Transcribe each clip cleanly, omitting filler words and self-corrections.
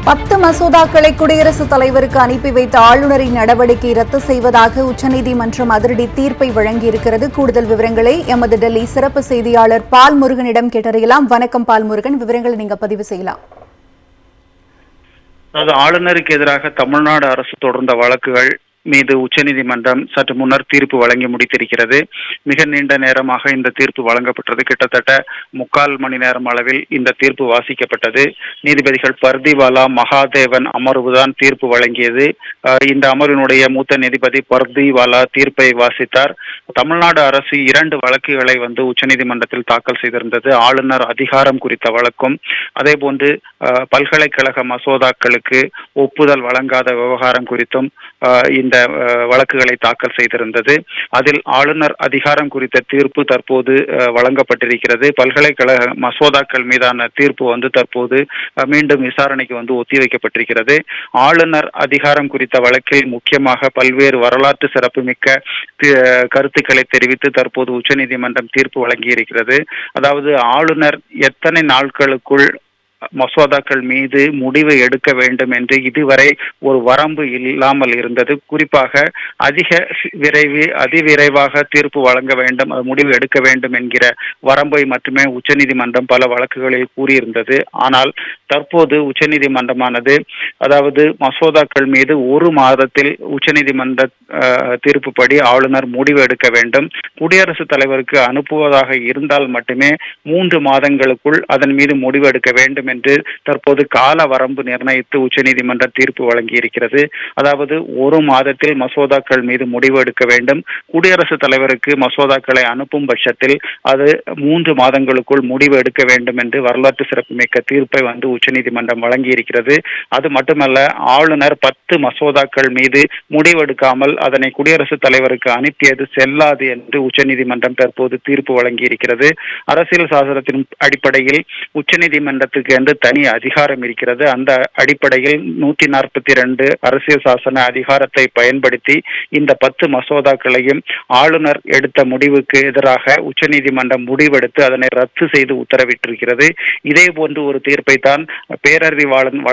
10 மசோதாக்களை குடியரசுத் தலைவருக்கு அனுப்பி வைத்த ஆளுநரின் நடவடிக்கை ரத்து செய்வதாக உச்சநீதிமன்றம் அதிரடி தீர்ப்பை வழங்கியிருக்கிறது. கூடுதல் விவரங்களை எமது டெல்லி சிறப்பு செய்தியாளர் பால்முருகனிடம் கேட்டறியலாம். வணக்கம் பால்முருகன், விவரங்களை நீங்க பதிவு செய்யலாம். ஆளுநருக்கு எதிராக தமிழ்நாடு அரசு தொடர்ந்த வழக்குகள் மீது உச்சநீதிமன்றம் சற்று முன்னர் தீர்ப்பு வழங்கி முடித்திருக்கிறது. மிக நீண்ட நேரமாக இந்த தீர்ப்பு வழங்கப்பட்டது. கிட்டத்தட்ட 3/4 மணி நேரம் அளவில் இந்த தீர்ப்பு வாசிக்கப்பட்டது. நீதிபதிகள் பர்திவாலா, மகாதேவன் அமர்வுதான் தீர்ப்பு வழங்கியது. இந்த அமர்வினுடைய மூத்த நீதிபதி பர்திவாலா தீர்ப்பை வாசித்தார். தமிழ்நாடு அரசு 2 வழக்குகளை உச்சநீதிமன்றத்தில் தாக்கல் செய்திருந்தது. ஆளுநர் அதிகாரம் குறித்த வழக்கும், அதே போன்று பல்கலைக்கழக மசோதாக்களுக்கு ஒப்புதல் வழங்காத விவகாரம் குறித்தும் இந்த வழக்குகளை தாக்கல் செய்திருந்தது. அதில் ஆளுநர் அதிகாரம் குறித்த தீர்ப்பு தற்போது வழங்கப்பட்டிருக்கிறது. பல்கலைக்கழக மசோதாக்கள் மீதான தீர்ப்பு தற்போது மீண்டும் விசாரணைக்கு ஒத்திவைக்கப்பட்டிருக்கிறது. ஆளுநர் அதிகாரம் குறித்த வழக்கில் முக்கியமாக பல்வேறு வரலாற்று சிறப்புமிக்க கருத்துக்களை தெரிவித்து தற்போது உச்சநீதிமன்றம் தீர்ப்பு வழங்கியிருக்கிறது. அதாவது ஆளுநர் எத்தனை நாட்களுக்குள் மசோதாக்கள் மீது முடிவு எடுக்க வேண்டும் என்று இதுவரை ஒரு வரம்பு இல்லாமல் இருந்தது. குறிப்பாக அதிவிரைவாக தீர்ப்பு வழங்க வேண்டும், முடிவு எடுக்க வேண்டும் என்கிற வரம்பை மட்டுமே உச்சநீதிமன்றம் பல வழக்குகளில் கூறியிருந்தது. ஆனால் தற்போது உச்சநீதிமன்றமானது மசோதாக்கள் மீது 1 மாதத்தில் உச்சநீதிமன்ற தீர்ப்புப்படி ஆளுநர் முடிவு எடுக்க வேண்டும். குடியரசுத் தலைவருக்கு அனுப்புவதாக இருந்தால் மட்டுமே 3 மாதங்களுக்குள் அதன் மீது முடிவு எடுக்க வேண்டும் என்று தற்போது கால வரம்பு நிர்ணயித்து உச்சநீதிமன்ற தீர்ப்பு வழங்கியிருக்கிறது. அதாவது 1 மாதத்தில் மசோதாக்கள் மீது முடிவு எடுக்க வேண்டும். குடியரசுத் தலைவருக்கு மசோதாக்களை அனுப்பும் பட்சத்தில் அது 3 மாதங்களுக்குள் முடிவு எடுக்க வேண்டும் என்று வரலாற்று சிறப்புமிக்க தீர்ப்பை உச்சநீதிமன்றம் வழங்கியிருக்கிறது. அது மட்டுமல்ல, ஆளுநர் 10 மசோதாக்கள் மீது முடிவெடுக்காமல் அதனை குடியரசுத் தலைவருக்கு அனுப்பியது செல்லாது என்று உச்சநீதிமன்றம் தற்போது தீர்ப்பு வழங்கியிருக்கிறது. அரசியல் சாசனத்தின் அடிப்படையில் உச்சநீதிமன்றத்துக்கு என்று தனி அதிகாரம் இருக்கிறது. அந்த அடிப்படையில் 142 அரசியல் சாசன அதிகாரத்தை பயன்படுத்தி இந்த 10 மசோதாக்களையும் ஆளுநர் எடுத்த முடிவுக்கு எதிராக உச்சநீதிமன்றம் முடிவெடுத்து அதனை ரத்து செய்து உத்தரவிட்டிருக்கிறது. இதே போன்று ஒரு தீர்ப்பை தான் பேரறிவாளன்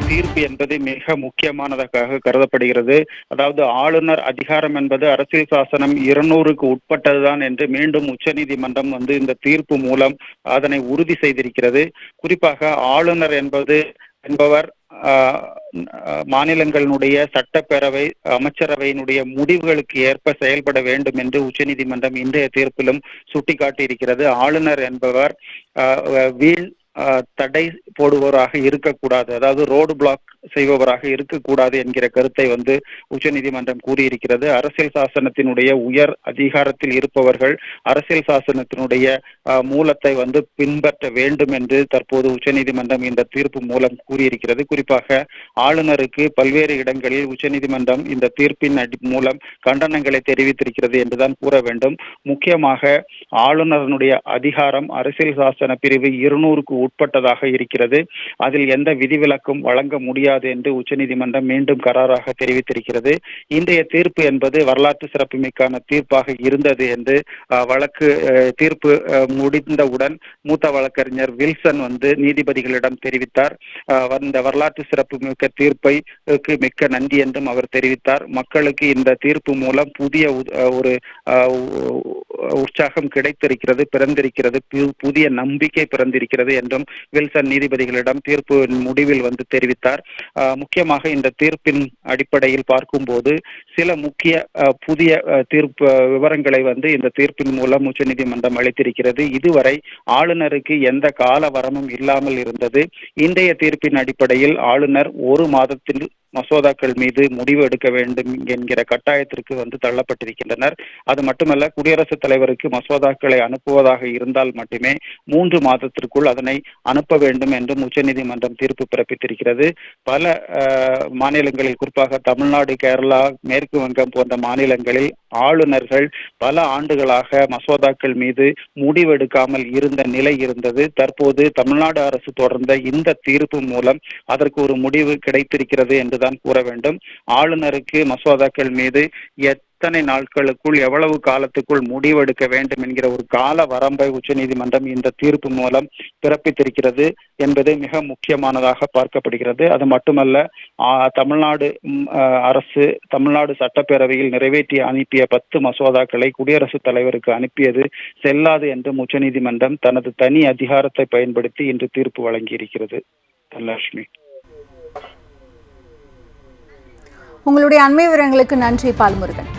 தீர்ப்பு என்பது மிக முக்கியமானதாக கருதப்படுகிறது. அதாவது ஆளுநர் அதிகாரம் என்பது அரசியல் சாசனம் 200க்கு உட்பட்டதுதான் என்று மீண்டும் உச்சநீதிமன்றம் இந்த தீர்ப்பு மூலம் அதனை உறுதி செய்திருக்கிறது. குறிப்பாக ஆளுநர் என்பவர் மாநிலங்களினுடைய சட்டப்பேரவை, அமைச்சரவையினுடைய முடிவுகளுக்கு ஏற்ப செயல்பட வேண்டும் என்று உச்சநீதிமன்றம் இன்றைய தீர்ப்பிலும் சுட்டிக்காட்டியிருக்கிறது. ஆளுநர் என்பவர் வீண் தடை போடுபவராக இருக்கக்கூடாது, அதாவது ரோடு பிளாக் செய்பவராக இருக்கக்கூடாது என்கிற கருத்தை உச்சநீதிமன்றம் கூறியிருக்கிறது. அரசியல் சாசனத்தினுடைய உயர் அதிகாரத்தில் இருப்பவர்கள் அரசியல் சாசனத்தினுடைய மூலத்தை பின்பற்ற வேண்டும் என்று தற்போது உச்சநீதிமன்றம் இந்த தீர்ப்பு மூலம் கூறியிருக்கிறது. குறிப்பாக ஆளுநருக்கு பல்வேறு இடங்களில் உச்சநீதிமன்றம் இந்த தீர்ப்பின் மூலம் கண்டனங்களை தெரிவித்திருக்கிறது என்றுதான் கூற வேண்டும். முக்கியமாக ஆளுநருடைய அதிகாரம் அரசியல் சாசன பிரிவு 200க்கு உட்பட்டதாக இருக்கிறது. அதில் எந்த விதிவிலக்கும் வழங்க முடியாது செல்லாது என்று உச்சநீதிமன்றம் மீண்டும் கராராக தெரிவித்திருக்கிறது. இன்றைய தீர்ப்பு என்பது வரலாற்று சிறப்புமிக்கான தீர்ப்பாக இருந்தது என்று வழக்கு தீர்ப்பு முடிந்தவுடன் மூத்த வழக்கறிஞர் வில்சன் நீதிபதிகளிடம் தெரிவித்தார். இந்த வரலாற்று சிறப்புமிக்க தீர்ப்பை மிக்க நன்றி என்றும் அவர் தெரிவித்தார். மக்களுக்கு இந்த தீர்ப்பு மூலம் புதிய ஒரு உற்சாகம் கிடைத்திருக்கிறது, பிறந்திருக்கிறது, புதிய நம்பிக்கை பிறந்திருக்கிறது என்றும் வில்சன் நீதிபதிகளிடம் தீர்ப்பு முடிவில் தெரிவித்தார். முக்கியமாக இந்த தீர்ப்பின் அடிப்படையில் பார்க்கும்போது சில முக்கிய புதிய தீர்ப்பு விவரங்களை இந்த தீர்ப்பின் மூலம் உச்சநீதிமன்றம் அளித்திருக்கிறது. இதுவரை ஆளுநருக்கு எந்த கால வரமும் இல்லாமல் இருந்தது. இன்றைய தீர்ப்பின் அடிப்படையில் ஆளுநர் ஒரு மாதத்தில் மசோதாக்கள் மீது முடிவு எடுக்க வேண்டும் என்கிற கட்டாயத்திற்கு தள்ளப்பட்டிருக்கின்றனர். அது மட்டுமல்ல, குடியரசுத் தலைவருக்கு மசோதாக்களை அனுப்புவதாக இருந்தால் மட்டுமே 3 மாதத்திற்குள் அதனை அனுப்ப வேண்டும் என்றும் உச்சநீதிமன்றம் தீர்ப்பு பிறப்பித்திருக்கிறது. பல மாநிலங்களில், குறிப்பாக தமிழ்நாடு, கேரளா, மேற்கு வங்கம் போன்ற மாநிலங்களில் ஆளுநர்கள் பல ஆண்டுகளாக மசோதாக்கள் மீது முடிவெடுக்காமல் இருந்த நிலை இருந்தது. தற்போது தமிழ்நாடு அரசு தொடர்ந்த இந்த தீர்ப்பு மூலம் அதற்கு ஒரு முடிவு கிடைத்திருக்கிறது என்றுதான் கூற வேண்டும். ஆளுநருக்கு மசோதாக்கள் மீது எத்தனை நாட்களுக்குள், எவ்வளவு காலத்துக்குள் முடிவெடுக்க வேண்டும் என்கிற ஒரு கால வரம்பை உச்சநீதிமன்றம் இந்த தீர்ப்பு மூலம் பிறப்பித்திருக்கிறது என்பது மிக முக்கியமானதாக பார்க்கப்படுகிறது. அது மட்டுமல்ல, தமிழ்நாடு அரசு தமிழ்நாடு சட்டப்பேரவையில் நிறைவேற்றி அனுப்பிய 10 மசோதாக்களை குடியரசுத் தலைவருக்கு அனுப்பியது செல்லாது என்றும் உச்சநீதிமன்றம் தனது தனி அதிகாரத்தை பயன்படுத்தி இன்று தீர்ப்பு வழங்கியிருக்கிறது. தனலட்சுமி, உங்களுடைய அண்மை விவரங்களுக்கு நன்றி பால்முருகன்.